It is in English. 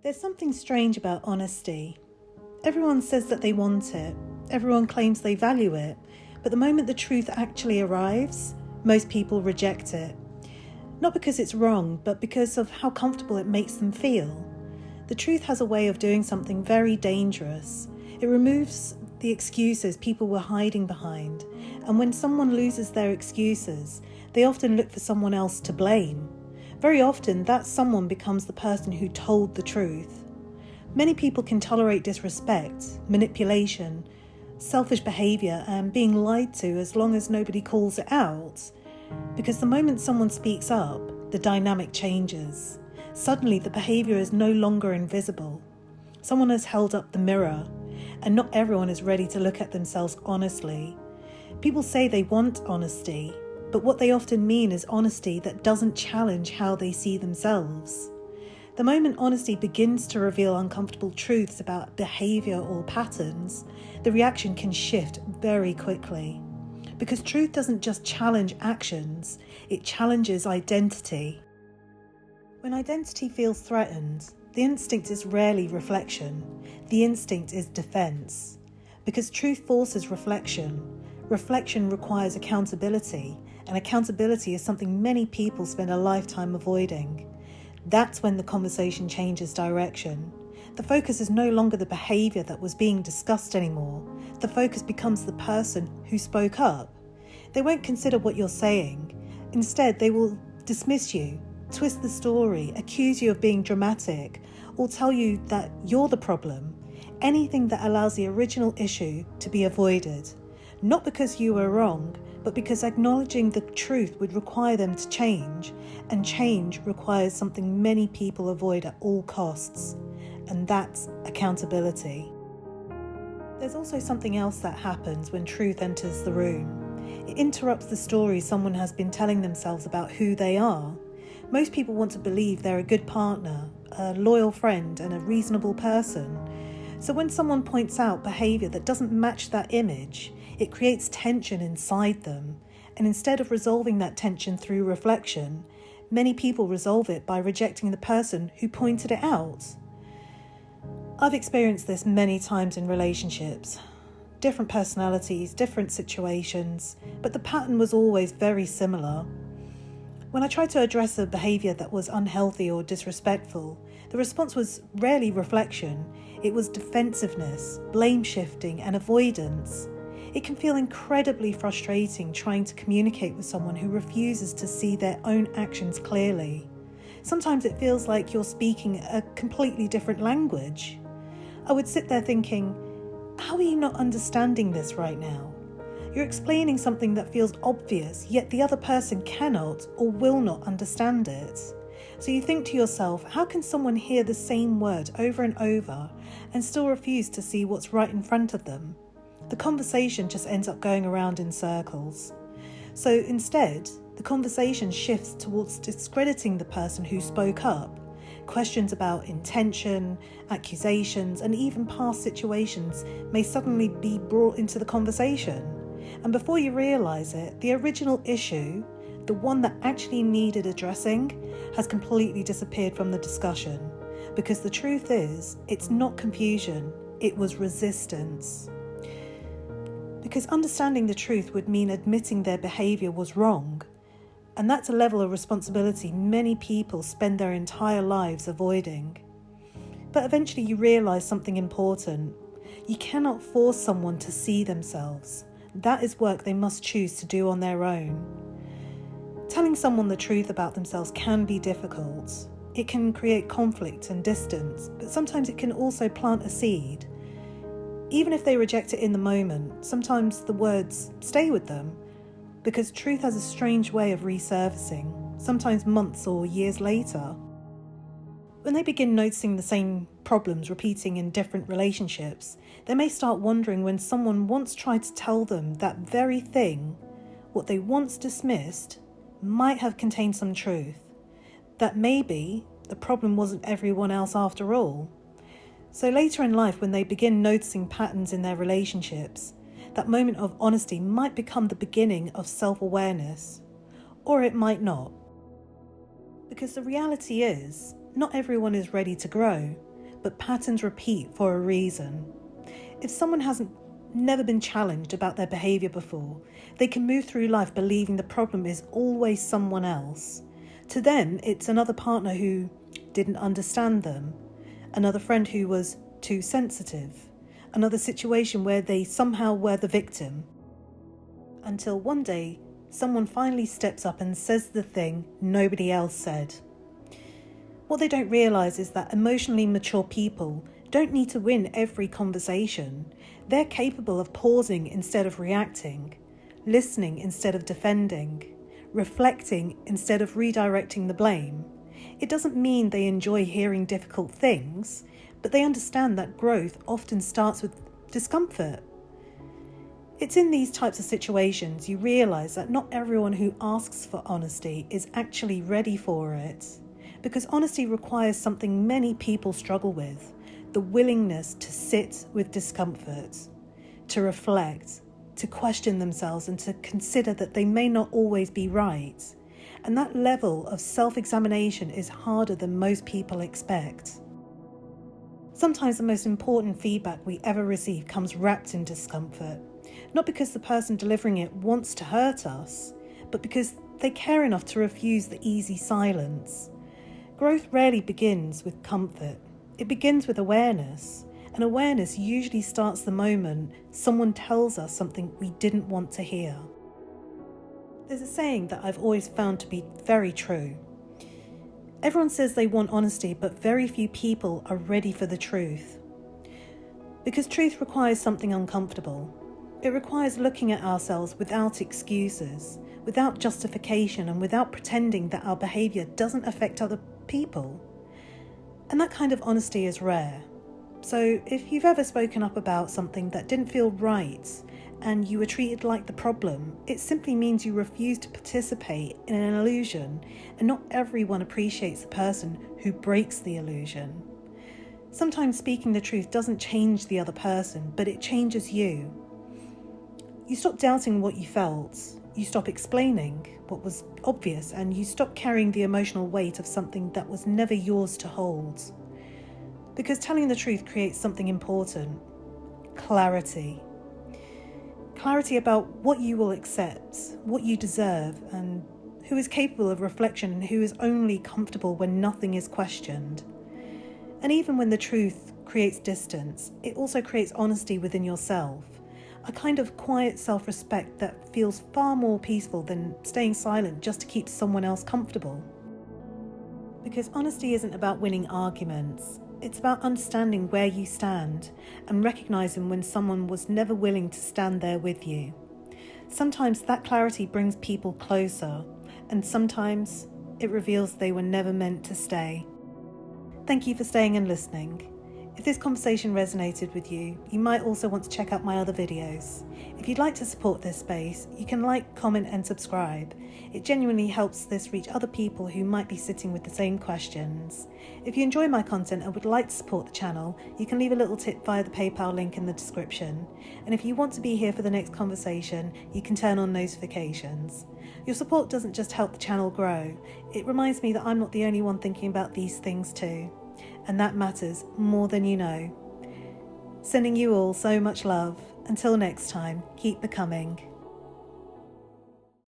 There's something strange about honesty. Everyone says that they want it, everyone claims they value it, but the moment the truth actually arrives, most people reject it. Not because it's wrong, but because of how comfortable it makes them feel. The truth has a way of doing something very dangerous. It removes the excuses people were hiding behind, and when someone loses their excuses, they often look for someone else to blame. Very often, that someone becomes the person who told the truth. Many people can tolerate disrespect, manipulation, selfish behaviour, and being lied to as long as nobody calls it out. Because the moment someone speaks up, the dynamic changes. Suddenly, the behaviour is no longer invisible. Someone has held up the mirror, and not everyone is ready to look at themselves honestly. People say they want honesty, but what they often mean is honesty that doesn't challenge how they see themselves. The moment honesty begins to reveal uncomfortable truths about behaviour or patterns, the reaction can shift very quickly. Because truth doesn't just challenge actions, it challenges identity. When identity feels threatened, the instinct is rarely reflection. The instinct is defence. Because truth forces reflection. Reflection requires accountability, and accountability is something many people spend a lifetime avoiding. That's when the conversation changes direction. The focus is no longer the behaviour that was being discussed anymore. The focus becomes the person who spoke up. They won't consider what you're saying. Instead, they will dismiss you, twist the story, accuse you of being dramatic, or tell you that you're the problem. Anything that allows the original issue to be avoided. Not because you were wrong, but because acknowledging the truth would require them to change, and change requires something many people avoid at all costs, and that's accountability. There's also something else that happens when truth enters the room. It interrupts the story someone has been telling themselves about who they are. Most people want to believe they're a good partner, a loyal friend, and a reasonable person. So when someone points out behaviour that doesn't match that image, it creates tension inside them. And instead of resolving that tension through reflection, many people resolve it by rejecting the person who pointed it out. I've experienced this many times in relationships. Different personalities, different situations, but the pattern was always very similar. When I tried to address a behaviour that was unhealthy or disrespectful, the response was rarely reflection. It was defensiveness, blame shifting, and avoidance. It can feel incredibly frustrating trying to communicate with someone who refuses to see their own actions clearly. Sometimes it feels like you're speaking a completely different language. I would sit there thinking, how are you not understanding this right now? You're explaining something that feels obvious, yet the other person cannot or will not understand it. So you think to yourself, how can someone hear the same word over and over and still refuse to see what's right in front of them? The conversation just ends up going around in circles. So instead, the conversation shifts towards discrediting the person who spoke up. Questions about intention, accusations, and even past situations may suddenly be brought into the conversation. And before you realise it, the original issue, the one that actually needed addressing, has completely disappeared from the discussion. Because the truth is, it's not confusion, it was resistance. Because understanding the truth would mean admitting their behaviour was wrong. And that's a level of responsibility many people spend their entire lives avoiding. But eventually you realise something important. You cannot force someone to see themselves. That is work they must choose to do on their own. Telling someone the truth about themselves can be difficult. It can create conflict and distance, but sometimes it can also plant a seed. Even if they reject it in the moment, sometimes the words stay with them, because truth has a strange way of resurfacing, sometimes months or years later. When they begin noticing the same problems repeating in different relationships, they may start wondering when someone once tried to tell them that very thing, what they once dismissed, might have contained some truth. That maybe the problem wasn't everyone else after all. So later in life, when they begin noticing patterns in their relationships, that moment of honesty might become the beginning of self-awareness, or it might not. Because the reality is, not everyone is ready to grow. but patterns repeat for a reason. If someone hasn't never been challenged about their behaviour before, they can move through life believing the problem is always someone else. To them, it's another partner who didn't understand them, another friend who was too sensitive, another situation where they somehow were the victim. Until one day, someone finally steps up and says the thing nobody else said. What they don't realise is that emotionally mature people don't need to win every conversation. They're capable of pausing instead of reacting, listening instead of defending, reflecting instead of redirecting the blame. It doesn't mean they enjoy hearing difficult things, but they understand that growth often starts with discomfort. It's in these types of situations you realise that not everyone who asks for honesty is actually ready for it, because honesty requires something many people struggle with: the willingness to sit with discomfort, to reflect, to question themselves, and to consider that they may not always be right. And that level of self-examination is harder than most people expect. Sometimes the most important feedback we ever receive comes wrapped in discomfort, not because the person delivering it wants to hurt us, but because they care enough to refuse the easy silence. Growth rarely begins with comfort. It begins with awareness, and awareness usually starts the moment someone tells us something we didn't want to hear. There's a saying that I've always found to be very true. Everyone says they want honesty, but very few people are ready for the truth. Because truth requires something uncomfortable. It requires looking at ourselves without excuses, without justification, and without pretending that our behaviour doesn't affect other people. And that kind of honesty is rare. So if you've ever spoken up about something that didn't feel right and you were treated like the problem, it simply means you refuse to participate in an illusion, and not everyone appreciates the person who breaks the illusion. Sometimes speaking the truth doesn't change the other person, but it changes you. You stop doubting what you felt, you stop explaining what was obvious, and you stop carrying the emotional weight of something that was never yours to hold. Because telling the truth creates something important: clarity. Clarity about what you will accept, what you deserve, and who is capable of reflection and who is only comfortable when nothing is questioned. And even when the truth creates distance, it also creates honesty within yourself. A kind of quiet self-respect that feels far more peaceful than staying silent just to keep someone else comfortable. Because honesty isn't about winning arguments. It's about understanding where you stand and recognizing when someone was never willing to stand there with you. Sometimes that clarity brings people closer, and sometimes it reveals they were never meant to stay. Thank you for staying and listening. If this conversation resonated with you, you might also want to check out my other videos. If you'd like to support this space, you can like, comment and subscribe. It genuinely helps this reach other people who might be sitting with the same questions. If you enjoy my content and would like to support the channel, you can leave a little tip via the PayPal link in the description. And if you want to be here for the next conversation, you can turn on notifications. Your support doesn't just help the channel grow, it reminds me that I'm not the only one thinking about these things too. And that matters more than you know. Sending you all so much love. Until next time, keep becoming.